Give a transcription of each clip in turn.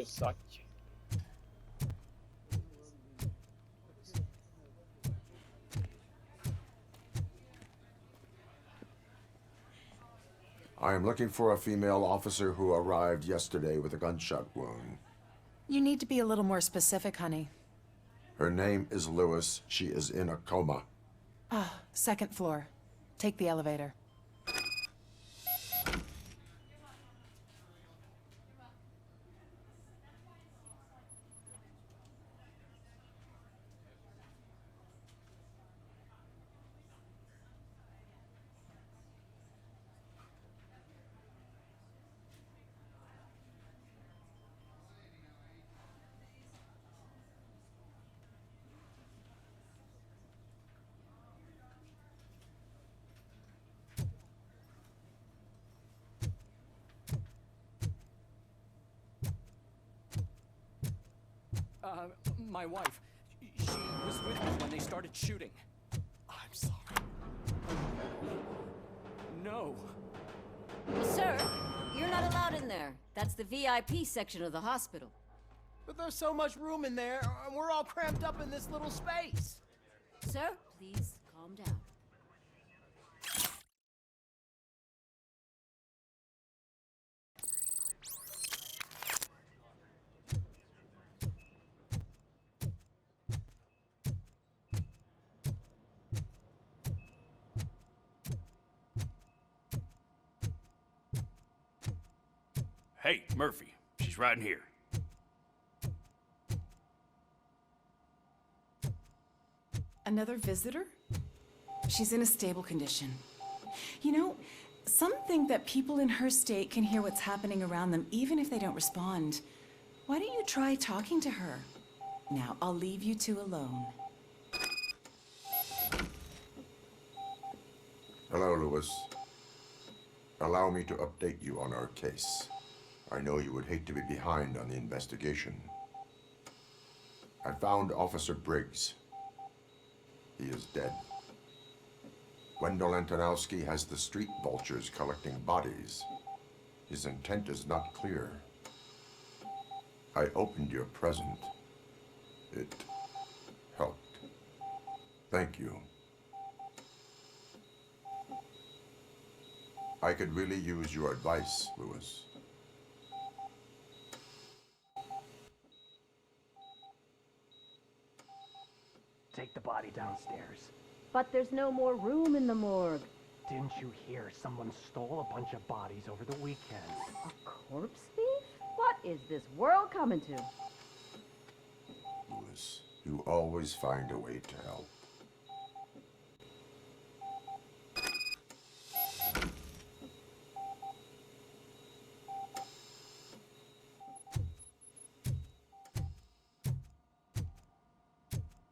suck. I am looking for a female officer who arrived yesterday with a gunshot wound. You need to be a little more specific, honey. Her name is Lewis. She is in a coma. Ah, second floor. Take the elevator. My wife. She was with me when they started shooting. I'm sorry. No. Sir, you're not allowed in there. That's the VIP section of the hospital. But there's so much room in there, and we're all cramped up in this little space. Sir, please calm down. Hey, Murphy. She's right in here. Another visitor? She's in a stable condition. You know, some think that people in her state can hear what's happening around them even if they don't respond. Why don't you try talking to her? Now, I'll leave you two alone. Hello, Lewis. Allow me to update you on our case. I know you would hate to be behind on the investigation. I found Officer Briggs. He is dead. Wendell Antonowski has the street vultures collecting bodies. His intent is not clear. I opened your present. It helped. Thank you. I could really use your advice, Lewis. Take the body downstairs. But there's no more room in the morgue. Didn't you hear someone stole a bunch of bodies over the weekend? A corpse thief? What is this world coming to? Lewis, you always find a way to help.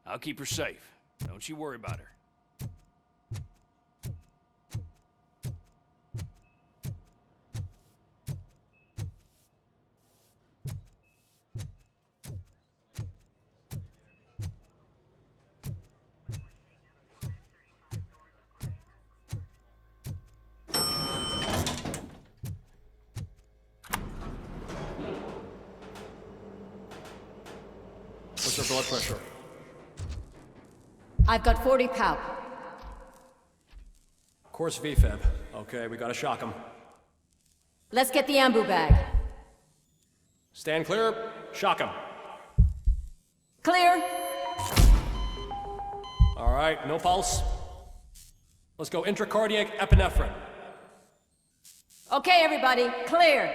I'll keep her safe. Don't you worry about her. What's her blood pressure? I've got 40 pow. Course VFib. Okay, we gotta shock him. Let's get the ambu bag. Stand clear. Shock him. Clear. All right, no pulse. Let's go intracardiac epinephrine. Okay, everybody, clear.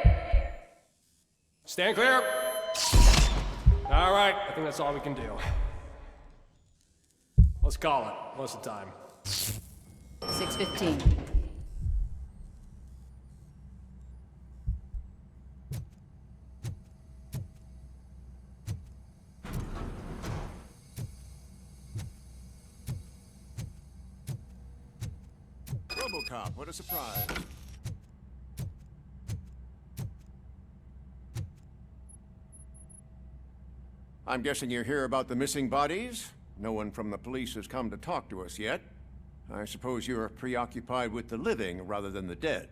Stand clear. All right, I think that's all we can do. Let's call it. What's the time? 6:15. Robocop, what a surprise. I'm guessing you're here about the missing bodies? No one from the police has come to talk to us yet. I suppose you're preoccupied with the living rather than the dead.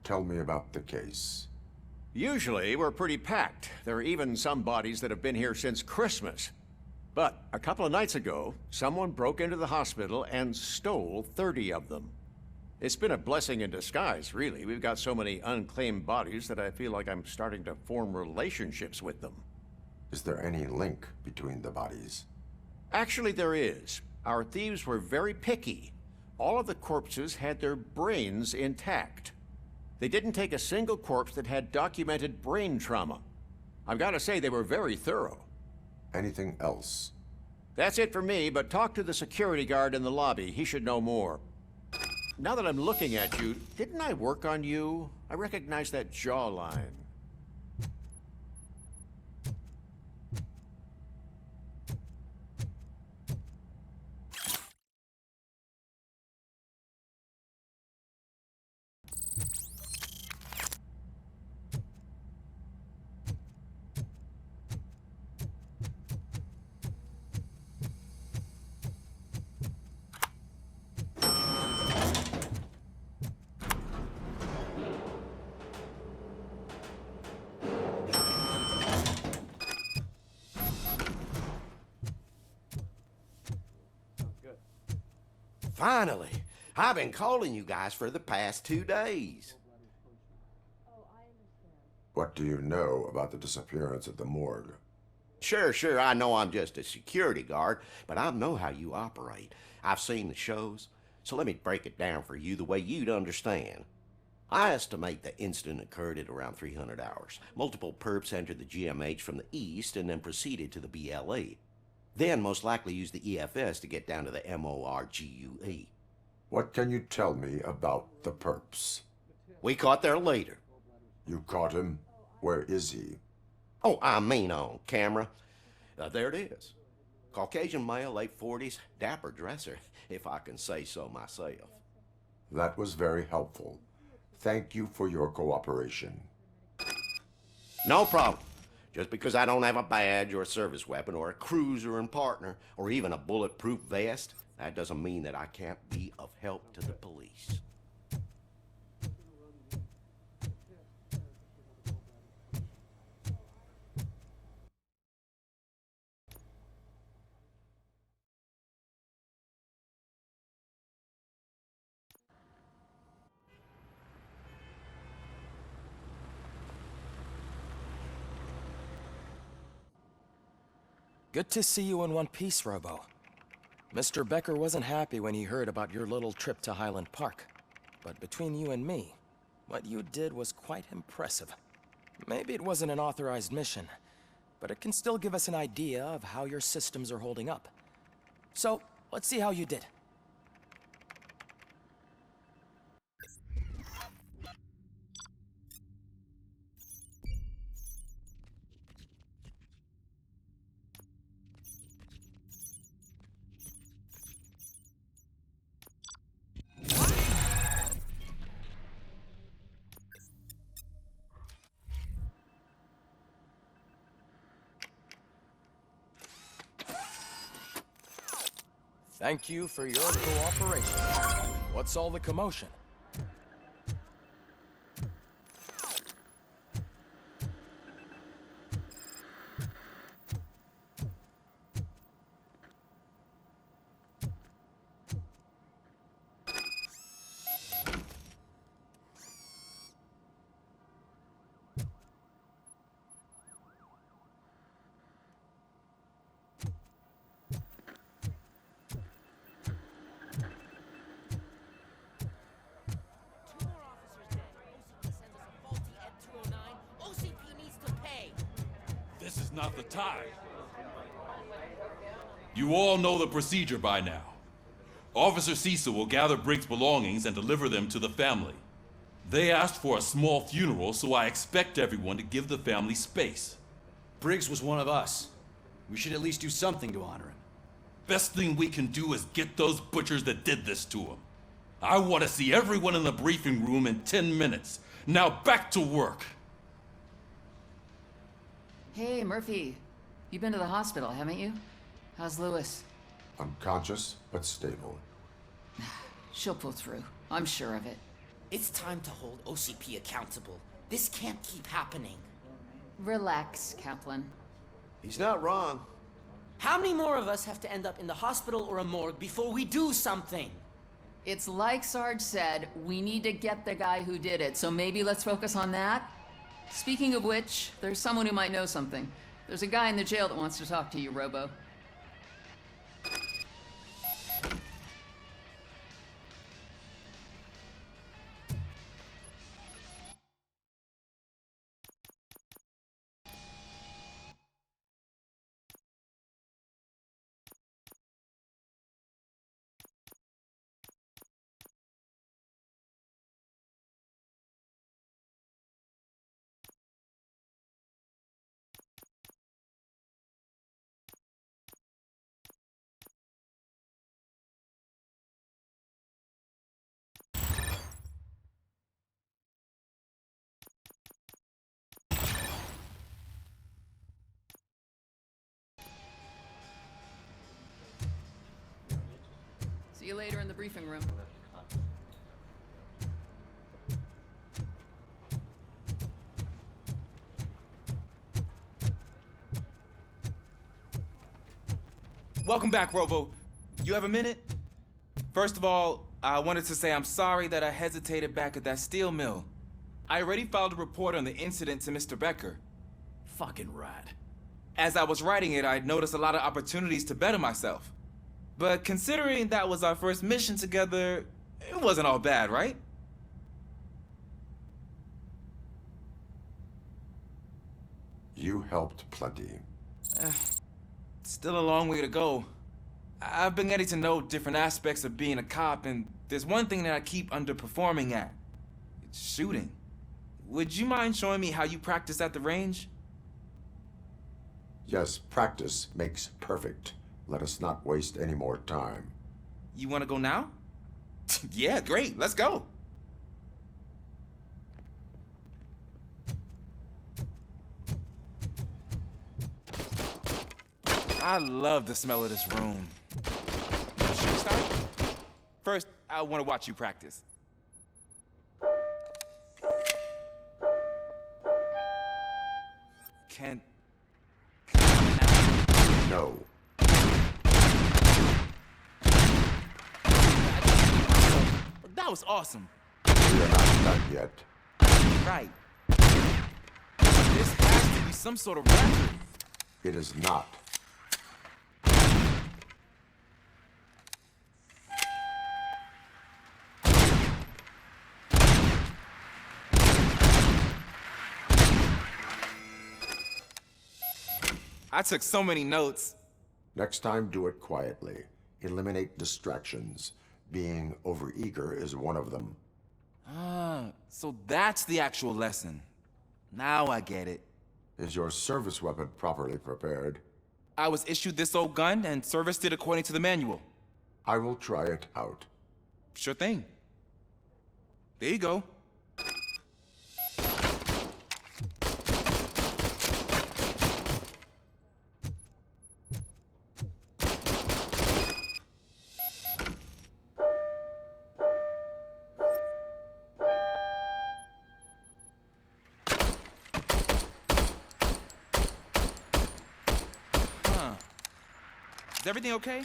Tell me about the case. Usually, we're pretty packed. There are even some bodies that have been here since Christmas. But a couple of nights ago, someone broke into the hospital and stole 30 of them. It's been a blessing in disguise, really. We've got so many unclaimed bodies that I feel like I'm starting to form relationships with them. Is there any link between the bodies? Actually, there is. Our thieves were very picky. All of the corpses had their brains intact. They didn't take a single corpse that had documented brain trauma. I've got to say, they were very thorough. Anything else? That's it for me, but talk to the security guard in the lobby. He should know more. Now that I'm looking at you, didn't I work on you? I recognize that jawline. Finally! I've been calling you guys for the past 2 days. What do you know about the disappearance at the morgue? Sure, I know I'm just a security guard, but I know how you operate. I've seen the shows, so let me break it down for you the way you'd understand. I estimate the incident occurred at around 300 hours. Multiple perps entered the GMH from the east and then proceeded to the BLE. Then most likely used the EFS to get down to the MORGUE. What can you tell me about the perps? We caught their leader. You caught him? Where is he? Oh, I mean on camera. There it is. Caucasian male, late 40s, dapper dresser, if I can say so myself. That was very helpful. Thank you for your cooperation. No problem. Just because I don't have a badge or a service weapon or a cruiser and partner or even a bulletproof vest, that doesn't mean that I can't be of help to the police. Good to see you in one piece, Robo. Mr. Becker wasn't happy when he heard about your little trip to Highland Park. But between you and me, what you did was quite impressive. Maybe it wasn't an authorized mission, but it can still give us an idea of how your systems are holding up. So, let's see how you did. Thank you for your cooperation. What's all the commotion? This is not the time. You all know the procedure by now. Officer Cecil will gather Briggs' belongings and deliver them to the family. They asked for a small funeral, so I expect everyone to give the family space. Briggs was one of us. We should at least do something to honor him. Best thing we can do is get those butchers that did this to him. I want to see everyone in the briefing room in 10 minutes. Now back to work. Hey, Murphy. You've been to the hospital, haven't you? How's Lewis? Unconscious, but stable. She'll pull through. I'm sure of it. It's time to hold OCP accountable. This can't keep happening. Relax, Kaplan. He's not wrong. How many more of us have to end up in the hospital or a morgue before we do something? It's like Sarge said, we need to get the guy who did it, so maybe let's focus on that? Speaking of which, there's someone who might know something. There's a guy in the jail that wants to talk to you, Robo. See you later in the briefing room. Welcome back, Robo. You have a minute? First of all, I wanted to say I'm sorry that I hesitated back at that steel mill. I already filed a report on the incident to Mr. Becker. Fucking rad. As I was writing it, I noticed a lot of opportunities to better myself. But considering that was our first mission together, it wasn't all bad, right? You helped plenty. Still a long way to go. I've been getting to know different aspects of being a cop, and there's one thing that I keep underperforming at. It's shooting. Would you mind showing me how you practice at the range? Yes, practice makes perfect. Let us not waste any more time. You want to go now? Yeah, great. Let's go. I love the smell of this room. Should we start? First, I want to watch you practice. Can No. That was awesome. We are not done yet. Right. This has to be some sort of record. It is not. I took so many notes. Next time, do it quietly. Eliminate distractions. Being overeager is one of them. Ah, so that's the actual lesson. Now I get it. Is your service weapon properly prepared? I was issued this old gun and serviced it according to the manual. I will try it out. Sure thing. There you go. Is everything okay?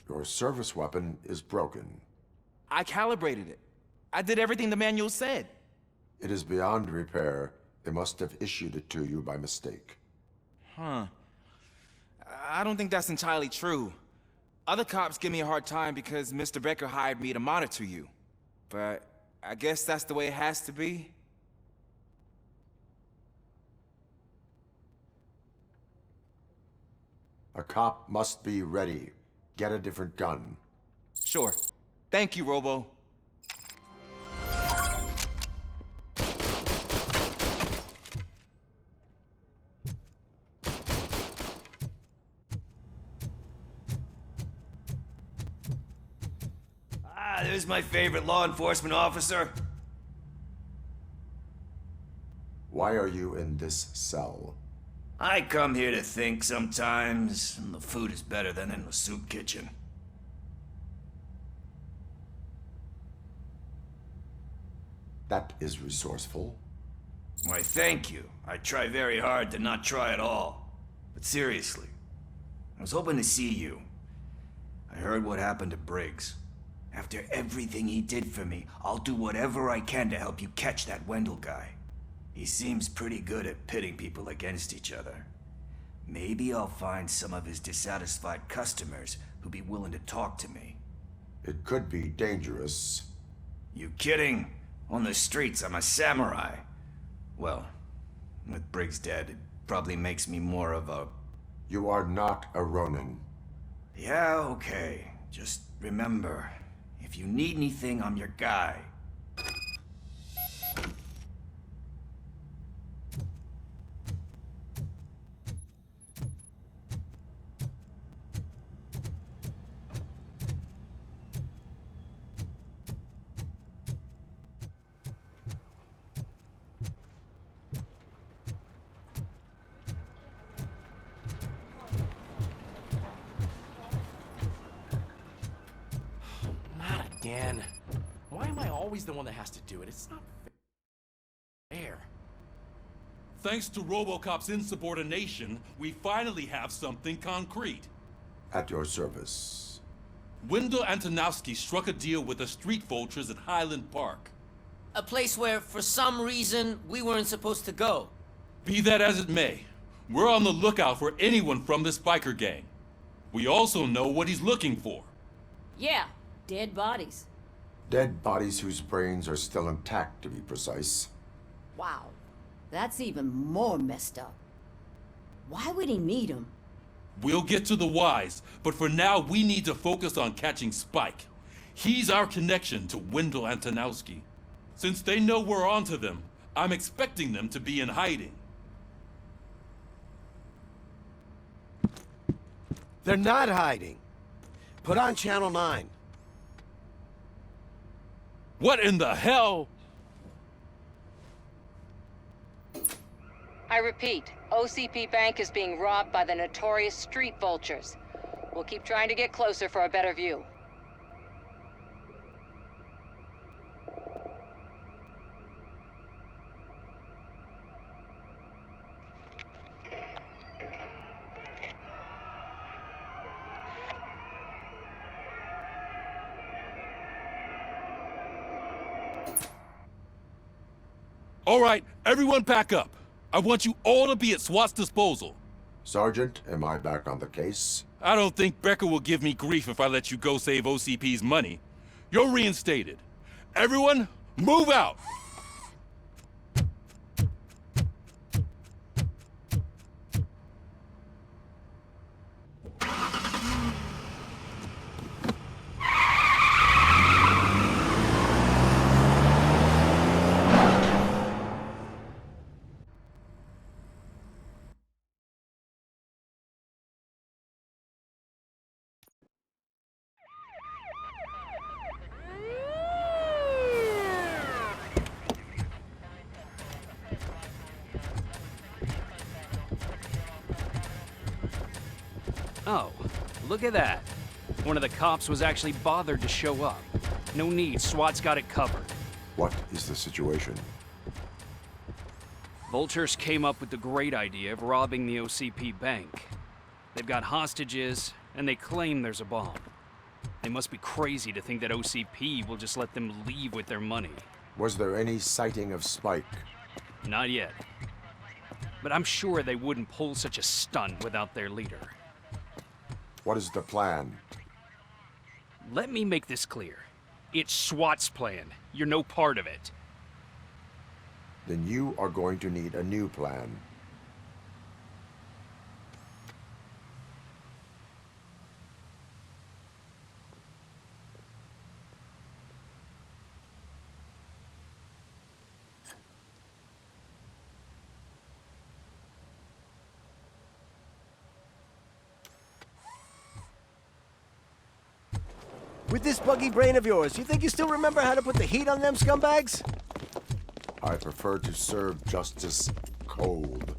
Your service weapon is broken. I calibrated it. I did everything the manual said. It is beyond repair. They must have issued it to you by mistake. Huh. I don't think that's entirely true. Other cops give me a hard time because Mr. Becker hired me to monitor you. But I guess that's the way it has to be. A cop must be ready. Get a different gun. Sure. Thank you, Robo. Ah, there's my favorite law enforcement officer. Why are you in this cell? I come here to think sometimes, and the food is better than in the soup kitchen. That is resourceful. Why, thank you. I try very hard to not try at all. But seriously, I was hoping to see you. I heard what happened to Briggs. After everything he did for me, I'll do whatever I can to help you catch that Wendell guy. He seems pretty good at pitting people against each other. Maybe I'll find some of his dissatisfied customers who'd be willing to talk to me. It could be dangerous. You kidding? On the streets, I'm a samurai. Well, with Briggs dead, it probably makes me more of a... You are not a Ronin. Yeah, okay. Just remember, if you need anything, I'm your guy. Again. Why am I always the one that has to do it? It's not fair. Thanks to Robocop's insubordination, we finally have something concrete. At your service. Wendell Antonowski struck a deal with the street vultures at Highland Park. A place where, for some reason, we weren't supposed to go. Be that as it may, we're on the lookout for anyone from this biker gang. We also know what he's looking for. Yeah, dead bodies. Dead bodies whose brains are still intact, to be precise. Wow, that's even more messed up. Why would he need them? We'll get to the whys, but for now we need to focus on catching Spike. He's our connection to Wendell Antonowski. Since they know we're onto them, I'm expecting them to be in hiding. They're not hiding. Put on Channel 9. What in the hell? I repeat, OCP Bank is being robbed by the notorious street vultures. We'll keep trying to get closer for a better view. All right, everyone pack up. I want you all to be at SWAT's disposal. Sergeant, am I back on the case? I don't think Becker will give me grief if I let you go save OCP's money. You're reinstated. Everyone, move out! Oh, look at that. One of the cops was actually bothered to show up. No need, SWAT's got it covered. What is the situation? Vultures came up with the great idea of robbing the OCP bank. They've got hostages, and they claim there's a bomb. They must be crazy to think that OCP will just let them leave with their money. Was there any sighting of Spike? Not yet. But I'm sure they wouldn't pull such a stunt without their leader. What is the plan? Let me make this clear. It's SWAT's plan. You're no part of it. Then you are going to need a new plan. With this buggy brain of yours, you think you still remember how to put the heat on them scumbags? I prefer to serve justice cold.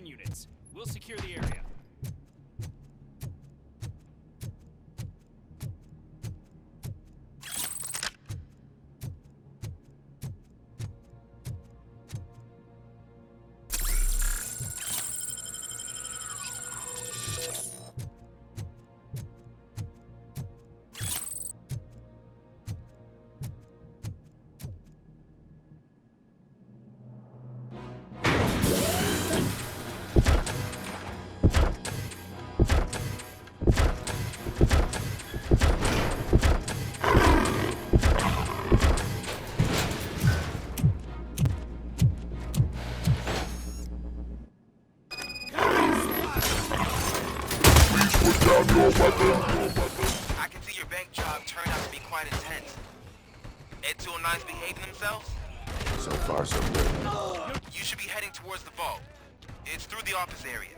Join units. We'll secure the area. I can see your bank job turned out to be quite intense. Ed 209's behaving themselves? So far, so good. You should be heading towards the vault. It's through the office area.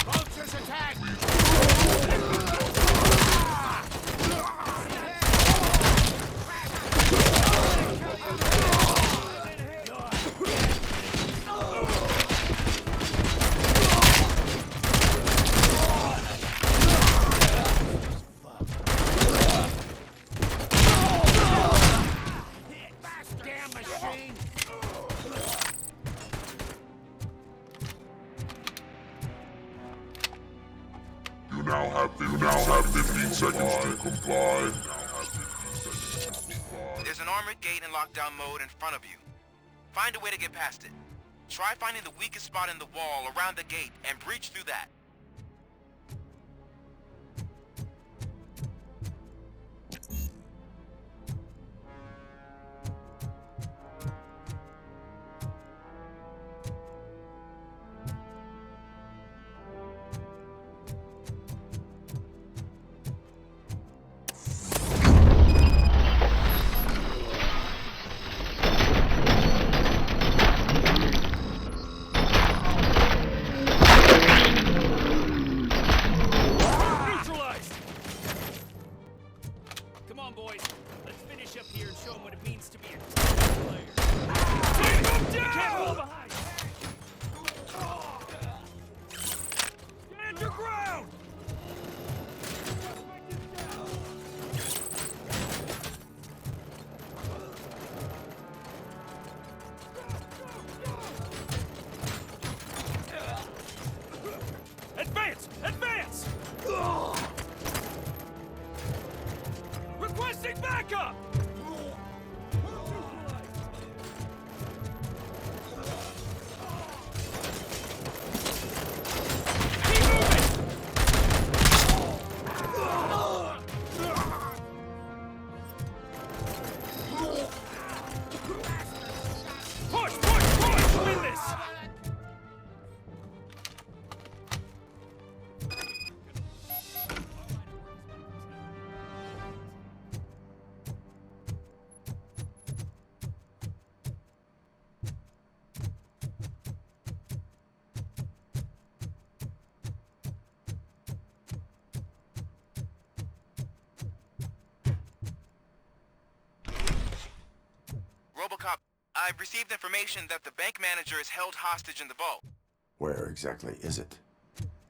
Vultures attack! Damn machine! You now have 15 seconds to comply. There's an armored gate in lockdown mode in front of you. Find a way to get past it. Try finding the weakest spot in the wall around the gate and breach through that. Neutralized! Come on, boys. Let's finish up here and show them what it means to be a team player. Take them down! You can't fall behind! Stand your ground! Advance! Advance! Requesting backup! Keep moving! Push! Push! Push! Win this! Robocop, I've received information that the bank manager is held hostage in the vault. Where exactly is it?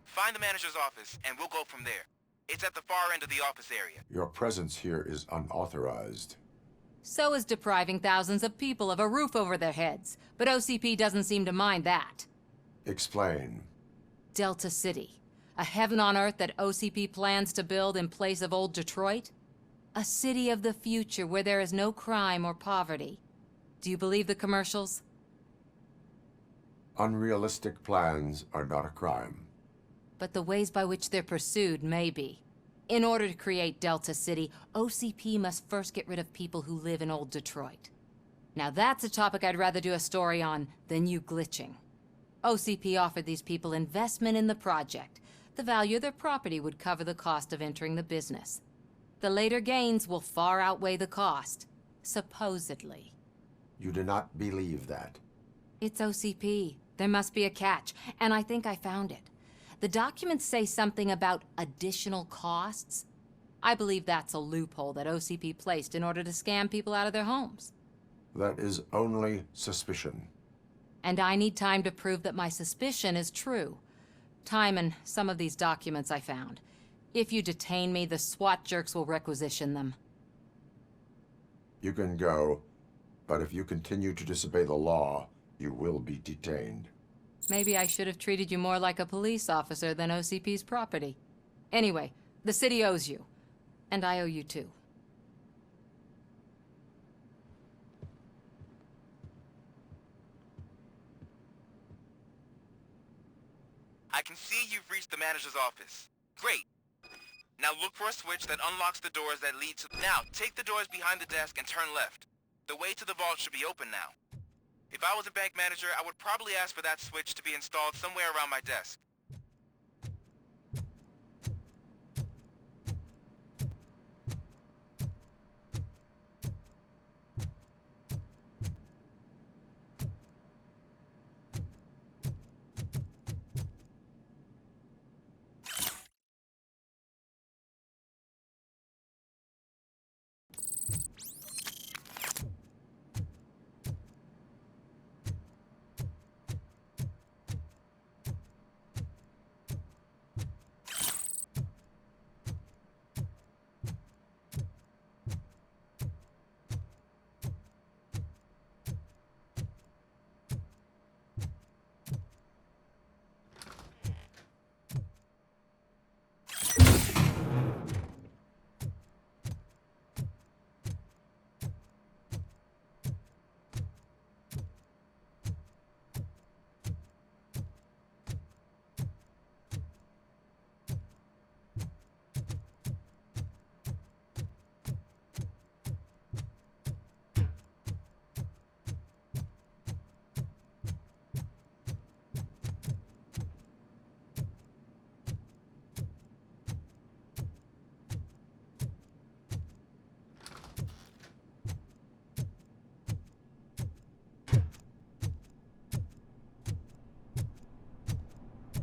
Find the manager's office, and we'll go from there. It's at the far end of the office area. Your presence here is unauthorized. So is depriving thousands of people of a roof over their heads. But OCP doesn't seem to mind that. Explain. Delta City. A heaven on earth that OCP plans to build in place of old Detroit? A city of the future where there is no crime or poverty. Do you believe the commercials? Unrealistic plans are not a crime. But the ways by which they're pursued may be. In order to create Delta City, OCP must first get rid of people who live in old Detroit. Now that's a topic I'd rather do a story on than you glitching. OCP offered these people investment in the project. The value of their property would cover the cost of entering the business. The later gains will far outweigh the cost, supposedly. You do not believe that. It's OCP. There must be a catch, and I think I found it. The documents say something about additional costs. I believe that's a loophole that OCP placed in order to scam people out of their homes. That is only suspicion. And I need time to prove that my suspicion is true. Time and some of these documents I found. If you detain me, the SWAT jerks will requisition them. You can go, but if you continue to disobey the law, you will be detained. Maybe I should have treated you more like a police officer than OCP's property. Anyway, the city owes you. And I owe you too. I can see you've reached the manager's office. Great. Now look for a switch that unlocks the doors that lead to... Now, take the doors behind the desk and turn left. The way to the vault should be open now. If I was a bank manager, I would probably ask for that switch to be installed somewhere around my desk.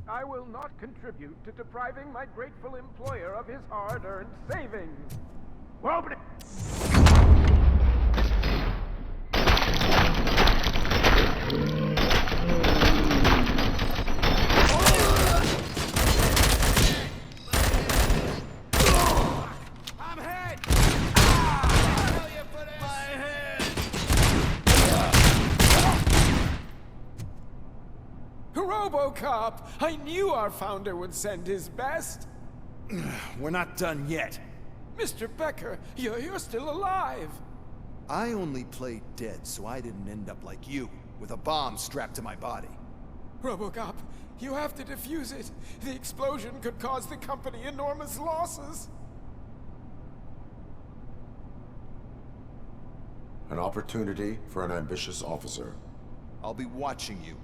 I will not contribute to depriving my grateful employer of his hard-earned savings. We're opening... I'm hit! My head! Robocop! I knew our founder would send his best! We're not done yet. Mr. Becker, you're still alive! I only played dead so I didn't end up like you, with a bomb strapped to my body. Robocop, you have to defuse it. The explosion could cause the company enormous losses. An opportunity for an ambitious officer. I'll be watching you.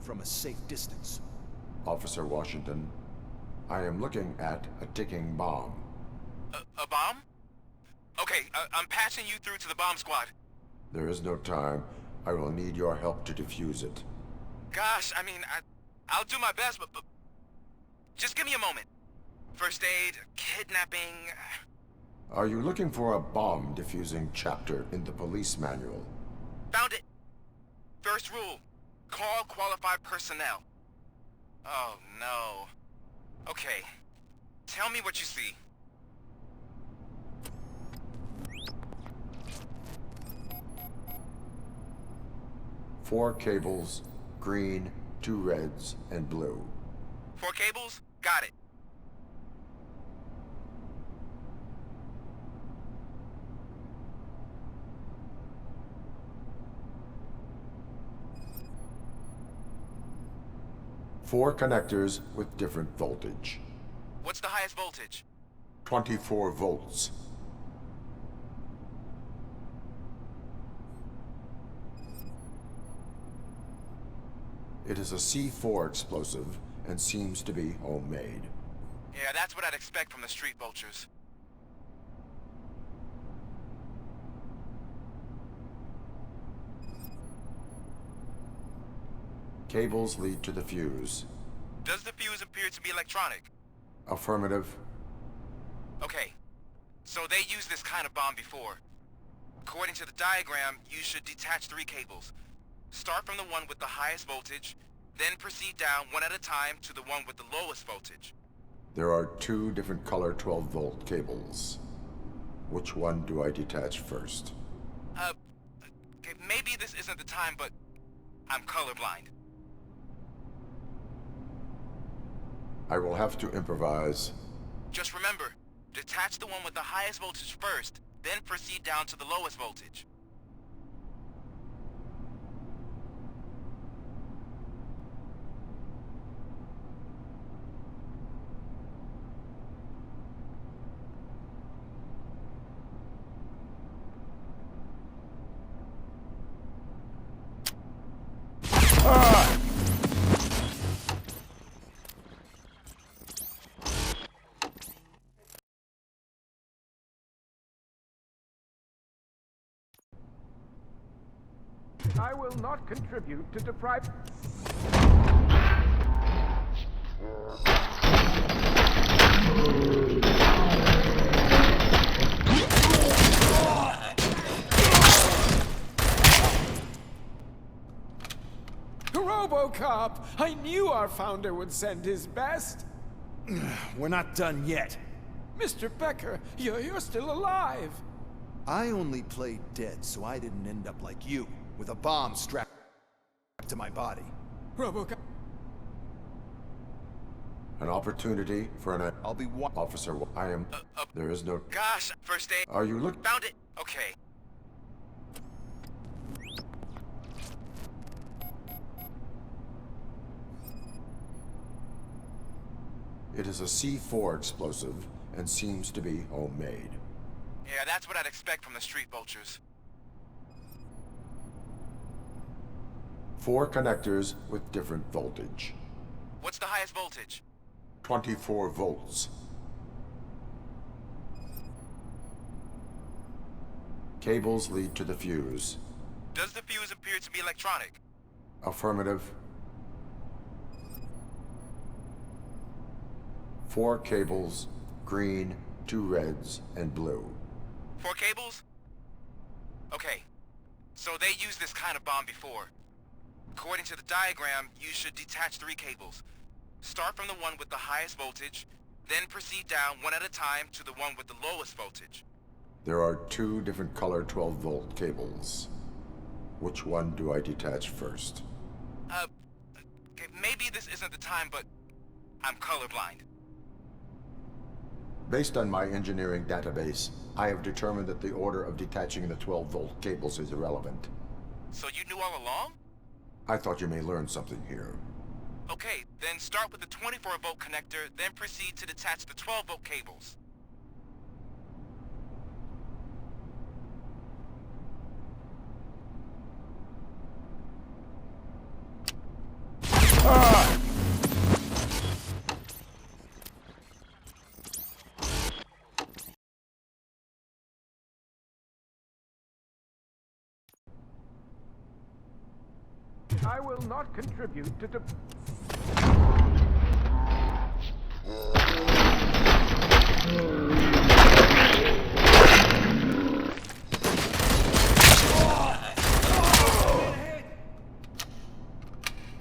From a safe distance. Officer Washington, I am looking at a ticking bomb. A bomb? Okay, I'm passing you through to the bomb squad. There is no time. I will need your help to defuse it. Gosh, I mean, I'll do my best, but just give me a moment. First aid, kidnapping... Are you looking for a bomb defusing chapter in the police manual? Found it. First rule. Call qualified personnel. Oh, no. Okay. Tell me what you see. Four cables, green, 2 reds, and blue. 4 cables? Got it. Four connectors with different voltage. What's the highest voltage? 24 volts. It is a C4 explosive and seems to be homemade. Yeah, that's what I'd expect from the street vultures. Cables lead to the fuse. Does the fuse appear to be electronic? Affirmative. Okay. So they used this kind of bomb before. According to the diagram, you should detach 3 cables. Start from the one with the highest voltage, then proceed down one at a time to the one with the lowest voltage. There are 2 different color 12-volt cables. Which one do I detach first? Okay, maybe this isn't the time, but I'm colorblind. I will have to improvise. Just remember, detach the one with the highest voltage first, then proceed down to the lowest voltage. I will not contribute to deprive... Robocop! I knew our founder would send his best. We're not done yet. Mr. Becker, you're still alive. I only played dead so I didn't end up like you, with a bomb strapped to my body. Robocop. An opportunity for an... I'll be officer. I am... There is no... Gosh, first aid. Are you look... Found it. Okay. It is a C4 explosive and seems to be homemade. Yeah, that's what I'd expect from the street vultures. 4 connectors with different voltage. What's the highest voltage? 24 volts. Cables lead to the fuse. Does the fuse appear to be electronic? Affirmative. 4 cables, green, 2 reds, and blue. 4 cables? Okay. So they used this kind of bomb before. According to the diagram, you should detach 3 cables. Start from the one with the highest voltage, then proceed down one at a time to the one with the lowest voltage. There are 2 different color 12-volt cables. Which one do I detach first? Okay, maybe this isn't the time, but I'm colorblind. Based on my engineering database, I have determined that the order of detaching the 12-volt cables is irrelevant. So you knew all along? I thought you may learn something here. Okay, then start with the 24-volt connector, then proceed to detach the 12-volt cables. I will not contribute to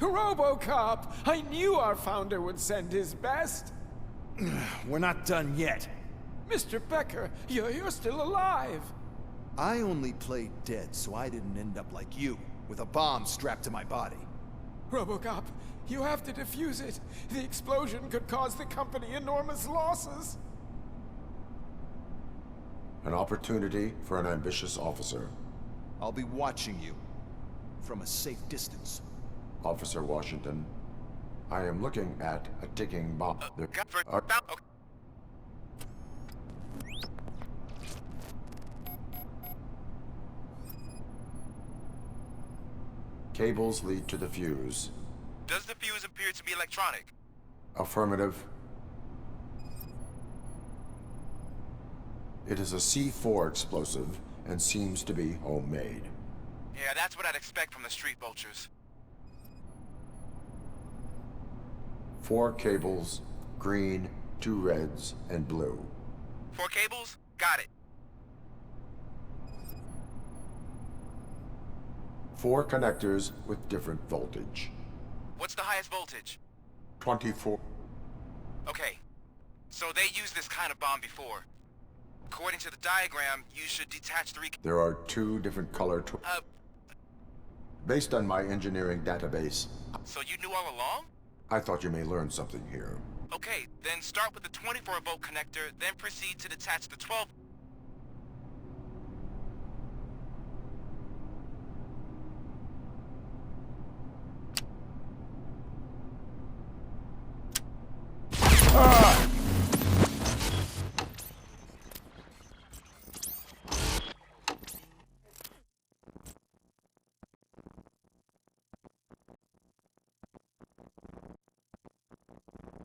Robocop! I knew our founder would send his best. We're not done yet. Mr. Becker, you're still alive. I only played dead so I didn't end up like you, with a bomb strapped to my body. Robocop, you have to defuse it. The explosion could cause the company enormous losses. An opportunity for an ambitious officer. I'll be watching you from a safe distance. Officer Washington, I am looking at a ticking bomb. Cables lead to the fuse. Does the fuse appear to be electronic? Affirmative. It is a C4 explosive and seems to be homemade. Yeah, that's what I'd expect from the street vultures. 4 cables, green, 2 reds, and blue. 4 cables? Got it. 4 connectors with different voltage. What's the highest voltage? 24. Okay. So they used this kind of bomb before. According to the diagram, you should detach 3... There are 2 different color... Based on my engineering database, So you knew all along? I thought you may learn something here. Okay, then start with the 24-volt connector, then proceed to detach the 12...